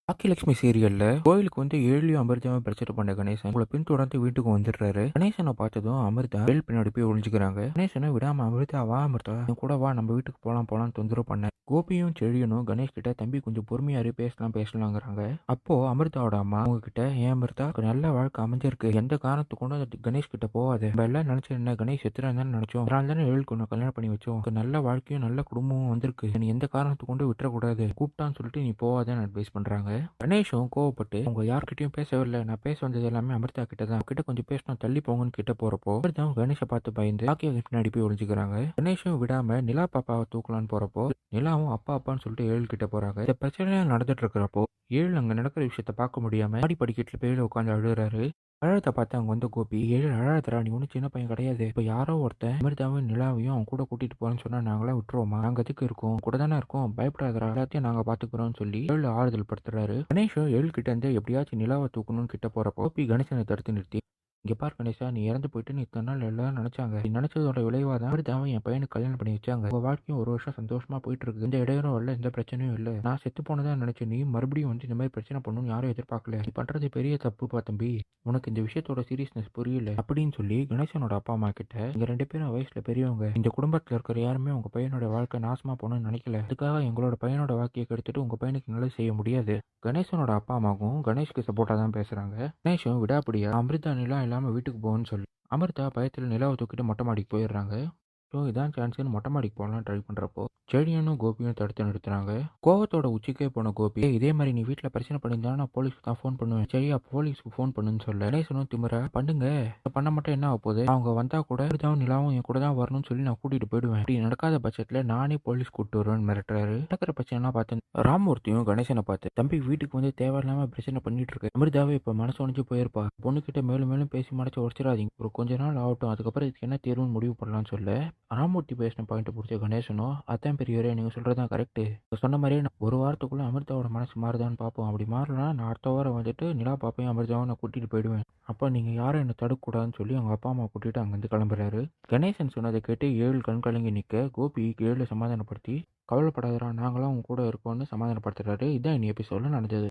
பாக்கியலட்சுமி சீரியல்ல கோயிலுக்கு வந்து ஏழியும் அமிர்தாவும் பிரச்சனை பண்ண கணேசன் உங்களை பின்தொடர்ந்து வீட்டுக்கு வந்துடுறாரு. கணேசனை பார்த்ததும் அமிர்தா வேல் பின்னாடி போய் ஒழிஞ்சுக்கிறாங்க. கணேசனை விடாம அமிர்தா வா அமிர்தா என் கூட வா நம்ம வீட்டுக்கு போலாம்னு தொந்தரவு பண்ண கோபியும் செழியனும் கணேஷ் கிட்ட தம்பி கொஞ்சம் பொறுமையாரு பேசலாங்கிறாங்க. அப்போ அமிர்தாவோட அம்மா அவங்க கிட்ட ஏன் அமிர்தா நல்ல வாழ்க்கை அமைஞ்சிருக்கு, எந்த காரணத்துக்கு கொண்டு அந்த கணேஷ் கிட்ட போகாது, நம்ம எல்லாம் நினைச்ச என்ன கணேஷ் எத்திரான்னு நினைச்சோம், அதனால தானே ஏழுக்கு ஒன்று கல்யாணம் பண்ணி வச்சோம், நல்ல வாழ்க்கையும் நல்ல குடும்பமும் வந்திருக்கு, நீ எந்த காரணத்துக்கு கொண்டு விட்டுறக்கூடாது, கூப்பிட்டான்னு சொல்லிட்டு நீ போகாதன்னு அட்வைஸ் பண்றாங்க. கணேஷும் கோவப்பட்டு உங்க யார்கிட்டயும் பேசவில்லை, நான் பேச வந்தது எல்லாமே அமிர்தா கிட்ட தான், கிட்ட கொஞ்சம் பேசணும் தள்ளி போங்கன்னு கிட்ட போறப்போ அமிர்தா கணேஷை பார்த்து பயந்து பாக்கிய பின்னாடி போய் ஒளிஞ்சுக்கிறாங்க. கணேஷும் விடாம நிலா பாப்பாவை தூக்கலான்னு போறப்போ நிலாவும் அப்பா அப்பான்னு சொல்லிட்டு ஏழு கிட்ட போறாங்க. இந்த பிரச்சனை நடந்துட்டு இருக்கிறப்போ ஏழு அங்க நடக்கிற விஷயத்த பார்க்க முடியாம மாடி படிக்கட்டுல போய் உட்காந்து அழுகுறாரு. அழகத்தை பார்த்து அவங்க வந்து கோபி ஏழு அழகத்தரா நீ ஒன்றும் சின்ன பையன் கிடையாது, இப்போ யாரோ ஒருத்தன் அமிர்தாவும் நிலாவையும் அவங்க கூட கூட்டிட்டு போறேன்னு சொன்னா நாங்களாம் விட்டுருவோமா, நாங்க எதுக்கு இருக்கோம், கூட தானே இருக்கோம், பயப்படாதரா எல்லாத்தையும் நாங்க பாத்துக்கிறோம்னு சொல்லி ஏழு ஆறுதல் படுத்துறாரு. கணேஷும் ஏழு கிட்ட இருந்து எப்படியாச்சும் நிலாவை தூக்கணும்னு கிட்ட போறப்போ கோபி கணேசனை தடுத்து நிறுத்தி இங்க பார் கணேசா, நீ இறந்து போயிட்டு நீ இத்தனை நாள் எல்லாரும் நினைச்சாங்க, நீ நினைச்சதோட விளைவாக தான் அமிர்தாவை என் பையனுக்கு கல்யாணம் பண்ணி வச்சாங்க, உங்க வாழ்க்கையும் ஒரு வருஷம் சந்தோஷமா போயிட்டு இருக்கு, இந்த இடையூறும் இல்லை, எந்த பிரச்சனையும் இல்லை, நான் செத்து போனதா நினைச்சு நீ மறுபடியும் வந்து இந்த மாதிரி பிரச்சனை பண்ணணும்னு யாரும் எதிர்பார்க்கல, நீ பண்றது பெரிய தப்புப்பா தம்பி, உனக்கு இந்த விஷயத்தோட சீரியஸ்னஸ் புரியல அப்படின்னு சொல்லி கணேசனோட அப்பா அம்மா கிட்ட இங்க ரெண்டு பேரும் வயசுல பெரியவங்க, இந்த குடும்பத்துல இருக்கிற யாருமே உங்க பையனோட வாழ்க்கை நாசமா போகணும்னு நினைக்கல, அதுக்காக எங்களோட பையனோட வாழ்க்கையை கெடுத்துட்டு உங்க பையனுக்கு நல்லது செய்ய முடியாது. கணேசனோட அப்பா அம்மாவும் கணேஷ்க்கு சப்போர்ட்டா தான் பேசுறாங்க. கணேஷும் விடாப்படியா அமிர்தா நிலா இல்லாம வீட்டுக்கு போகணும்னு சொல்லி அமிர்தா பயத்துல நிலாவை தூக்கிட்டு மொட்டை மாடிக்கு போயிடுறாங்க. ஸோ இதான் சான்ஸ்னு மொட்டை மாடிக்கு போகலாம் ட்ரை பண்ணுறப்போ செடியனும் கோபியும் தடுத்து நிறுத்துறாங்க. கோவத்தோட உச்சிக்கே போன கோபி இதே மாதிரி நீ வீட்டில் பிரச்சனை பண்ணியிருந்தா நான் போலீஸ்க்கு தான் ஃபோன் பண்ணுவேன், சரியா போலீஸ்க்கு ஃபோன் பண்ணுன்னு சொல்ல கணேசனும் திமிரா பண்ணுங்க, பண்ண மட்டும் என்ன ஆக போகுது, அவங்க வந்தா கூட அமிர்தாவும் நிலாவும் என் கூட தான் வரணும்னு சொல்லி நான் கூட்டிட்டு போயிடுவேன், அப்படி நடக்காத பட்சத்தில் நானே போலீஸ் கூப்பிட்டு வருவேன்னு மிரட்டுறாரு. நடக்கிற பிரச்சனைலாம் பார்த்து ராமூர்த்தியும் கணேசனை பார்த்து தம்பி வீட்டுக்கு வந்து தேவையில்லாம பிரச்சனை பண்ணிட்டு இருக்கு, அமிர்தாவே இப்ப மனசு உடைஞ்சு போயிருப்பா, பொண்ணுகிட்ட மேலும் மேலும் பேசி மறைச்சு உடச்சிடாதீங்க, ஒரு கொஞ்ச நாள் ஆகட்டும், அதுக்கப்புறம் இதுக்கு என்ன தேர்வுன்னு முடிவு பண்ணலாம்னு சொல்ல ராமூர்த்தி பேசின பாயிண்ட் பிடிச்ச கணேசனும் அதான் பெரியவரே நீங்க சொல்றதுதான் கரெக்ட், சொன்ன மாதிரியே நான் ஒரு வாரத்துக்குள்ள அமிர்தாவோட மனசு மாறுதான்னு பார்ப்போம், அப்படி மாறலாம் நான் அடுத்த வாரம் வந்துட்டு நிலா பாப்பையும் அமிர்தாவும் நான் கூட்டிட்டு போயிடுவேன், அப்போ நீங்க யாரும் என்ன தடுக்கக்கூடாதுன்னு சொல்லி அவங்க அப்பா அம்மா கூட்டிட்டு அங்கிருந்து கிளம்புறாரு. கணேசன் சொன்னதை கேட்டு ஏழு கண் கலங்கி நிற்க கோபி ஏழு சமாதானப்படுத்தி கவலைப்படாதரா நாங்களாம் உங்க கூட இருக்கோம்னு சமாதானப்படுத்துறாரு. இதான் இனி எபிசோட நடந்தது.